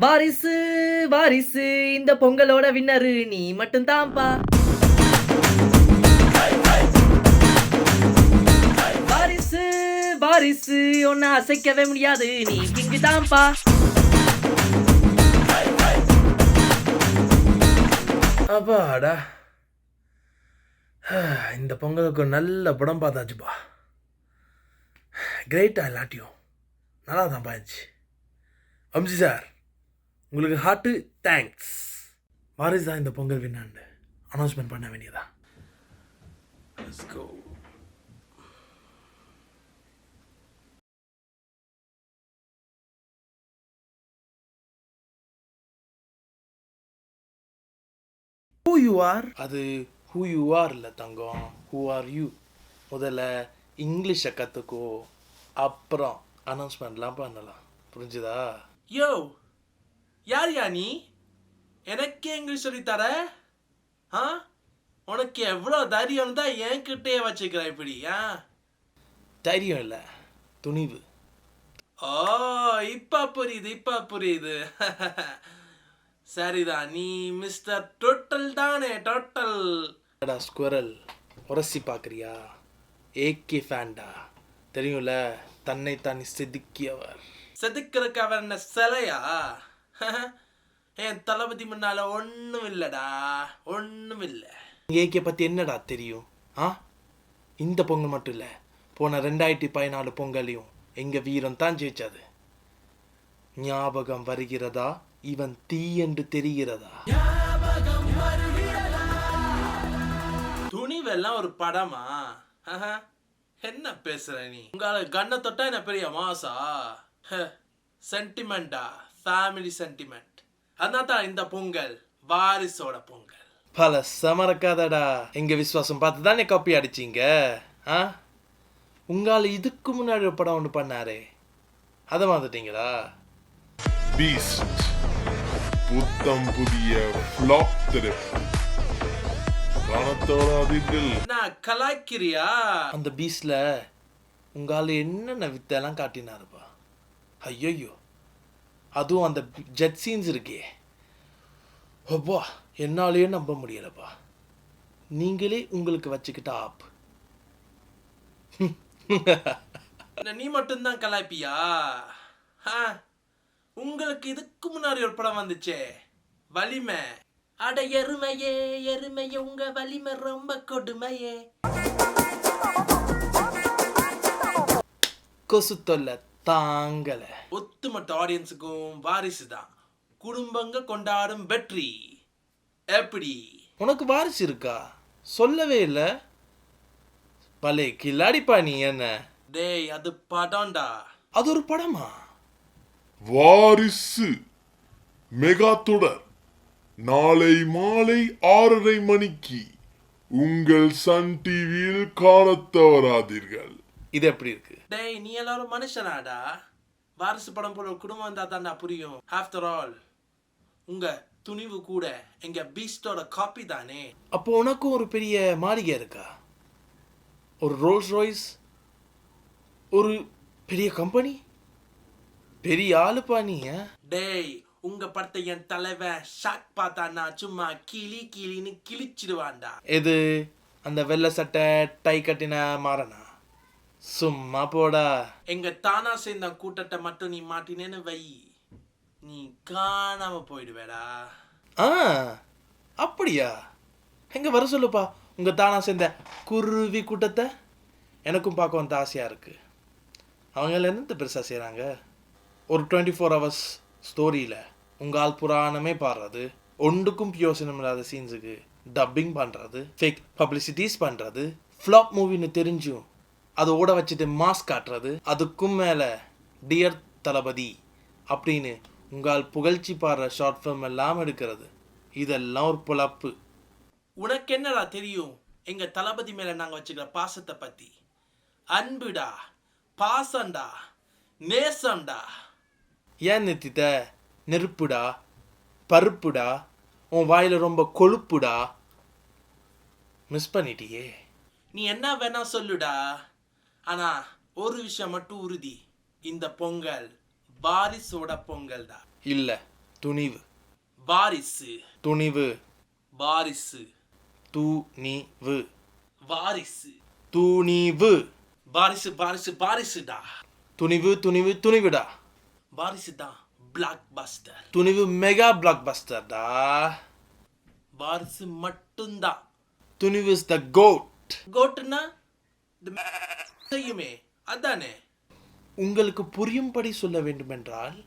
வாரிசு வாரிசு இந்த பொங்கலோட வின்னரு நீ மட்டும் தான்ப்பா. வாரிசு வாரிசு ஒன்ன அசைக்கவே முடியாது நீ கிங்கு தான்ப்பா. அப்பாடா, இந்த பொங்கலுக்கு நல்ல படம் பார்த்தாச்சுப்பா. கிரேட்டா எல்லாட்டியும் நல்லா தான் பாய்ச்சி. அம்சி சார், உங்களுக்கு ஹார்ட்டு தேங்க்ஸ். வாரிசு தான் இந்த பொங்கல் வின்னாண்டு அனௌன்ஸ்மெண்ட் பண்ண வேண்டியதா. Let's go. Who you are? அது who you are இல்லை தங்கம், who are you. முதல்ல இங்கிலீஷை கற்றுக்கோ, அப்புறம் அனௌன்ஸ்மெண்ட்லாம் பண்ணலாம், புரிஞ்சுதா? யோ, யார் யா நீ? எனக்கே இங்கிலீஷ் சொல்லித்தர? ஆ, உனக்கு எவ்வளோ தைரியம் தான் என்கிட்டே வச்சுக்கிற இப்படி? தைரியம் இல்லை, துணிவு. ஓ, இப்ப புரியுது. சரிதான், நீ மிஸ்டர் டோட்டல் தானே? டோட்டல் ஸ்குவரல் உரசி பார்க்குறியா? ஏகே ஃபேண்டா, தெரியும்ல, தன்னைத்தான் செதுக்கியவர். செதுக்கிறதுக்கு அவர் என்ன சிலையா? என் தளபதி முன்னால ஒன்றும் இல்லைடா, ஒன்றும் இல்லை. ஏகே பற்றி என்னடா தெரியும்? இந்த பொங்கல் மட்டும் இல்லை, போன 2014 பொங்கலையும் எங்கள் வீரம் தான் ஜெயிச்சது. ஞாபகம் வருகிறதா? இவன் தீ என்று தெரிகிறதா? துணிவெல்லாம் ஒரு படமா? என்ன பேசுற நீ? உங்களை கண்ணை தொட்டா என்ன பெரிய மாசா? சென்டிமெண்டா, ஃபேமிலி சென்டிமெண்ட். அதான் இந்த பொங்கல் வாரிசோட பொங்கல். பல சமரக்காதடா, எங்க விசுவாசம் பார்த்து தானே காப்பி அடிச்சிங்க. உங்களால இதுக்கு முன்னாடி ஒரு படம் ஒன்று பண்ணாரே, அதை வந்துட்டீங்களா? பீஸ்ட் புத்தம் புதிய ஃப்ளாப் திரைப்படம். நான் கலாய்க்கிறியா? அந்த பீஸ்ல உங்களால என்னென்ன வித்தெல்லாம் காட்டினாருப்பா. ஐயோ, அதுவும் அந்த ஜெட் சீன்ஸ் இருக்கே, அப்பா என்னாலேயே நம்ப முடியலப்பா. நீங்களே உங்களுக்கு வச்சுக்கிட்ட ஆப். நீ மட்டும்தான் கலாய்ப்பியா? உங்களுக்கு இதுக்கு முன்னாடி ஒரு படம் வந்துச்சே, வலிமை. அட எருமையே எருமையே, உங்க வலிமை ரொம்ப கொடுமையே. கொசு தொல்லை தாங்கல. ஒத்துமொத்த ஆடியன்ஸுக்கும் வாரிசு தான் குடும்பங்க கொண்டாடும் வெற்றி. எப்படி உனக்கு வாரிசு இருக்கா? சொல்லவே இல்லை. பலே கில்லாடிப்பா நீ. என்ன டேய், அது படம்டா. அது ஒரு படமா? வாரிசு மெகா தொடர் நாளை மாலை 6:30 மணிக்கு உங்கள் சன் டிவியில் காணத் தவறாதீர்கள். இது எப்படி இருக்கு? டேய், நீ எல்லாரும் மனுஷனாடா. வாரிசு படம் போல குடும்பம் இருந்தா தான்டா புரியும். ஆஃப்டர் ஆல் உங்க துணிவு கூட எங்க பீஸ்டோட காப்பி தானே. அப்போ உனக்கும் ஒரு பெரிய மாளிகை இருக்கா? ஒரு ரோல்ஸ் ராய்ஸ், ஒரு பெரிய கம்பெனி, பெரிய ஆளுப்பா நீ. டேய், உங்க படத்தை என் தலைவன் ஷாக் பார்த்தானா சும்மா கிளின்னு கிழிச்சிடுவான்டா. எது அந்த வெள்ளை சட்டை டை கட்டின மாறனா? சும்மா போடா. எங்க தானா சேர்ந்த கூட்டத்தை மட்டும் நீ மாட்டினேன்னு வை, நீ காணாம போயிடுவேடா. அப்படியா? எங்க வர சொல்லுப்பா உங்க தானா சேர்ந்த குருவி கூட்டத்தை. எனக்கும் பார்க்க வந்து ஆசையா இருக்கு. அவங்க என்னத்த பெருசா செய்றாங்க? ஒரு 24 hours ஸ்டோரியில் உங்கள் ஆள் புராணமே பாடுறது, ஒன்றுக்கும் பியோசனம் இல்லாத சீன்ஸுக்கு டப்பிங் பண்ணுறது, ஃபேக் பப்ளிசிட்டிஸ் பண்ணுறது, ஃப்ளாப் மூவின்னு தெரிஞ்சும் அதை ஓட வச்சுட்டு மாஸ்க் காட்டுறது, அதுக்கும் மேலே டியர் தளபதி அப்படின்னு உங்கள் புகழ்ச்சி பாடுற ஷார்ட் ஃபிலிம் எல்லாம் எடுக்கிறது, இதெல்லாம் ஒரு பொழப்பு. உனக்கு என்னடா தெரியும் எங்க தளபதி மேல நாங்க வச்சுக்கிற பாசத்தை பத்தி? அன்புடா, பாசம்டா, நேசம்டா. ஏன் நிறுத்திட்ட? நெருப்புடா, பருப்புடா, உன் வாயில ரொம்ப கொழுப்புடா. மிஸ் பண்ணிட்டியே. நீ என்ன வேணா சொல்லுடா, ஆனா ஒரு விஷயம் மட்டும் உறுதி, இந்த பொங்கல் வாரிசோட பொங்கல் தான். இல்லை, துணிவு. வாரிசு. துணிவு. வாரிசு. துணிவு. வாரிசு. துணிவு. வாரிசு வாரிசு வாரிசுடா. துணிவு துணிவு துணிவுடா. வாரிசு தான் பிளாக் பஸ்டர். துணிவு மெகா பிளாக் பஸ்டர்டா. வாரிசு மட்டும்தான். துணிவு இஸ் த கோட். கோட்டுன்னா செய்யுமே அதானே. உங்களுக்கு புரியும்படி சொல்ல வேண்டுமென்றால்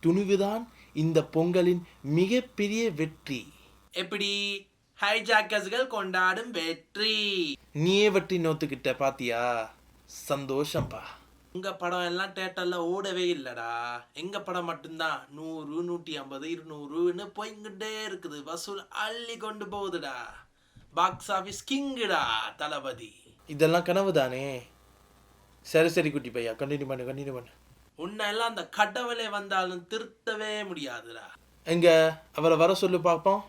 துணிவுதான் இந்த பொங்கலின் மிகப்பெரிய வெற்றி. எப்படி? ஹைஜாக்கர்ஸ்கள் கொண்டாடும் வெற்றி. நீயே வெற்றி நோத்துக்கிட்ட பாத்தியா? சந்தோஷம்பா. உங்க படம் எல்லாம் தியேட்டர்ல ஓடவே இல்லடா. எங்க படம் மட்டும்தான் 100, 150, 200ன்னு போய்கிட்டே இருக்குது. வசூல் அள்ளி கொண்டு போகுதுடா. பாக்ஸ் ஆஃபீஸ் கிங்குடா தளபதி. இதெல்லாம் கனவு தானே. சரி சரி குட்டி பையா, கண்டினியூ பண்ணு. உன்னை எல்லாம் அந்த கடவுளே வந்தாலும் திருத்தவே முடியாதுடா. எங்க அவரை வர சொல்லு பார்ப்போம்.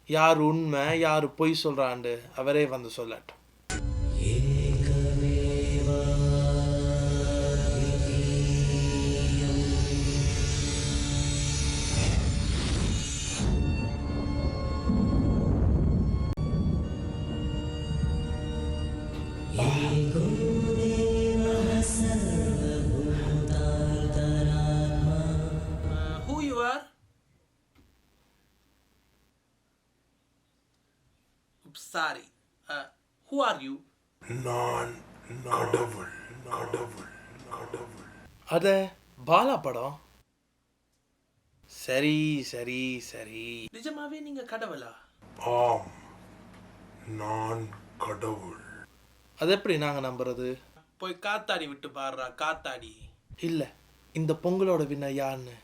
யார் உண்மை யார் பொய் சொல்றாண்டு அவரே வந்து சொல்லட்டும். Who you are? Sorry. Who are you? நான் கடவுள். அத பாலா படம். சரி சரி சரி. நிஜமாவே நீங்க கடவுளா? ஆம், நான் கடவுள். அது எப்படி நாங்க நம்புறது? போய் காத்தாடி விட்டு பாடுறா காத்தாடி. இல்ல, இந்த பொங்கலோட வின்னர் யாருன்னு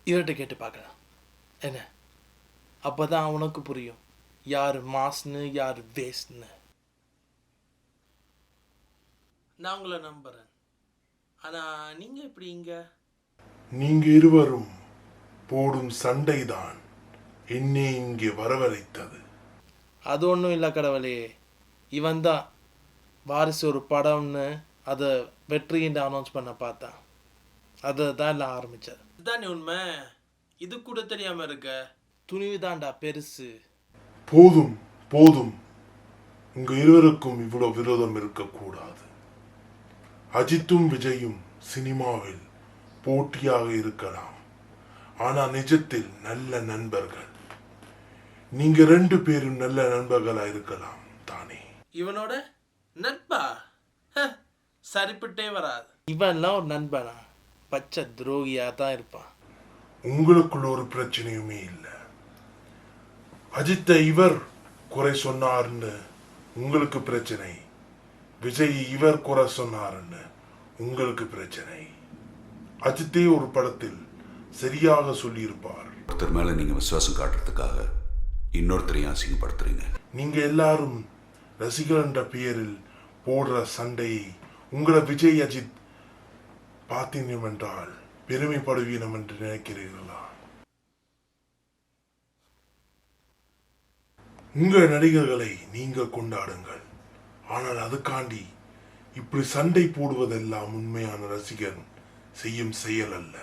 இவர்கிட்ட கேட்டு பார்க்கலாம். என்ன, அப்பதான் உனக்கு புரியும் யார் மாஸ்னு யார் வேஸ்ட்னு. நான் உங்களை நம்புறேன். ஆனா நீங்க எப்படி இங்க? நீங்க இருவரும் போடும் சண்டைதான் என்னை இங்கே வரவழைத்தது. அது ஒன்றும் இல்லை கடவுளே. இவன் தான் வாரிசு ஒரு படம்னு அதை வெற்றின்னு அனௌன்ஸ் பண்ண பார்த்தான். அதை தான் எல்லாம் ஆரம்பித்தது. இதுதானே உண்மை. இது கூட தெரியாம இருக்க. துணிவு தான்டா பெருசு. போதும் போதும், உங்க இருவருக்கும் இவ்வளவு விரோதம் இருக்கக்கூடாது. அஜித்தும் விஜயும் சினிமாவில் போட்டியாக இருக்கலாம், ஆனா நிஜத்தில் நல்ல நண்பர்கள். நீங்க 2 பேரும் நல்ல நண்பர்களா இருக்கலாம் தானே? இவனோட நட்பா? சரிப்பட்டே வராது. இவன்லாம் ஒரு நண்பனா? பச்சை துரோகியா தான் இருப்பான். உங்களுக்குள்ள ஒரு பிரச்சனையுமே இல்லை. அஜித்தை இவர் குறை சொன்னார்னு உங்களுக்கு பிரச்சனை, விஜய் இவர் குறை சொன்னார்னு உங்களுக்கு பிரச்சனை. அஜித்தே ஒரு படத்தில் சரியாக சொல்லியிருப்பார், ஒருத்தர் மேல நீங்க விசுவாசம் காட்டுறதுக்காக இன்னொருத்தரையும் அசிங்கப்படுத்துறீங்க. நீங்க எல்லாரும் ரசிகர் என்ற பெயரில் போடுற சண்டையை உங்களை விஜய் அஜித் பார்த்தீங்க என்றால் பெருமைப்படுவீனம் என்று நினைக்கிறீர்களா? உங்கள் நடிகர்களை நீங்க கொண்டாடுங்கள், ஆனால் அதுக்காண்டி இப்படி சண்டை போடுவதெல்லாம் உண்மையான ரசிகன் செய்யும் செயல் அல்ல.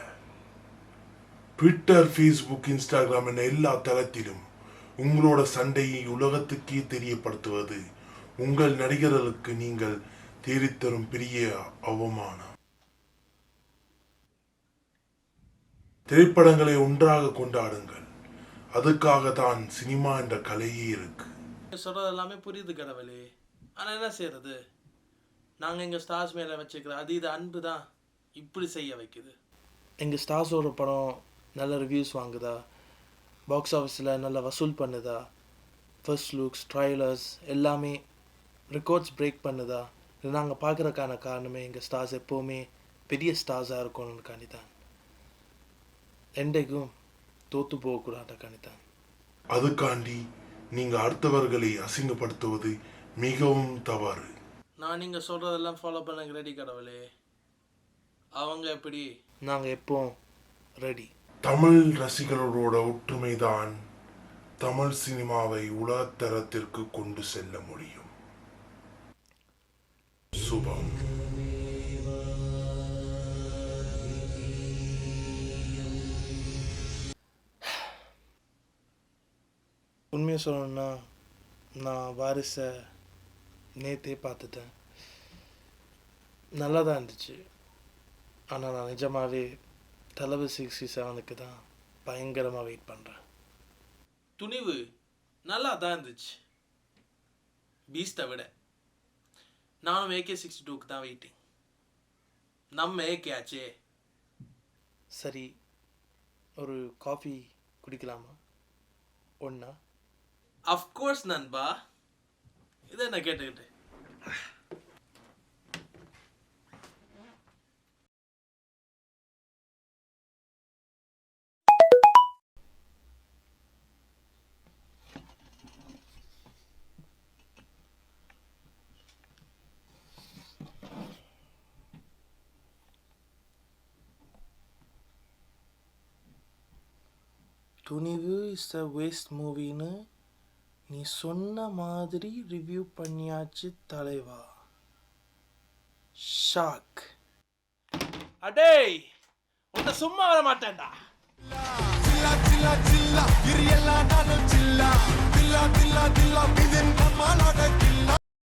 ட்விட்டர், ஃபேஸ்புக், இன்ஸ்டாகிராம் என எல்லா தளத்திலும் உங்களோட சண்டையை உலகத்துக்கே தெரியப்படுத்துவது உங்கள் நடிகர்களுக்கு நீங்கள் தேடித்தரும் பெரிய அவமானம். திரைப்படங்களை ஒன்றாக கொண்டாடுங்கள். அதுக்காக தான் சினிமா என்ற கலையே இருக்கு. சொல்றது எல்லாமே புரியுது கடவுளே. ஆனா என்ன செய்யறது? நாங்க எங்க ஸ்டார்ஸ் மேல வச்சுக்கிற அதீத அன்பு தான் இப்படி செய்ய வைக்குது. எங்கள் ஸ்டார்ஸோட படம் நல்ல ரிவ்யூஸ் வாங்குதா, பாக்ஸ் ஆஃபீஸில் நல்லா வசூல் பண்ணுதா, ஃபர்ஸ்ட் லுக்ஸ், ட்ரைலர்ஸ் எல்லாமே ரெக்கார்ட்ஸ் பிரேக் பண்ணுதா, இது நாங்கள் பார்க்குறக்கான காரணமே எங்கள் ஸ்டார்ஸ் எப்போவுமே பெரிய ஸ்டார்ஸாக இருக்கணும்னு தான். என்றைக்கும் தோற்று போகக்கூடாதுக்காண்டி தான். அதுக்காண்டி நீங்க அடுத்தவர்களை அசிங்கப்படுத்துவது மிகவும் தவறு. நான் நீங்க சொல்றதெல்லாம் ஃபாலோ பண்ண ரெடி கடவுளே. அவங்க எப்படி? நாங்கள் எப்போவும் ரெடி. தமிழ் ரசிகர்களோட ஒற்றுமைதான் தமிழ் சினிமாவை உலகத்தரத்திற்கு கொண்டு செல்ல முடியும். சுபம். உண்மையை சொல்லணும்னா நான் வாரிசை நேற்றே பார்த்துட்டேன். நல்லா தான் இருந்துச்சு. ஆனால் நான் நிஜமாகவே தளபதி 67க்கு தான் பயங்கரமாக வெயிட் பண்ணுறேன். துணிவு நல்லா தான் இருந்துச்சு பீஸ்ட்டை விட. நானும் AK-62க்கு தான் வெயிட்டிங். நம்ம ஏகே ஆச்சே. சரி, ஒரு காஃபி குடிக்கலாமா? ஒன்றா? அஃப்கோர்ஸ் நண்பா. இதை என்ன கேட்டுக்கிட்டு. துணிவு இஸ் அ வேஸ்ட் மூவின்னு நீ சொன்ன மாதிரி ரிவ்யூ பண்ணியாச்சு தலைவா. ஷாக். அடேய் உன்னை சும்மா வர மாட்டேன்டா.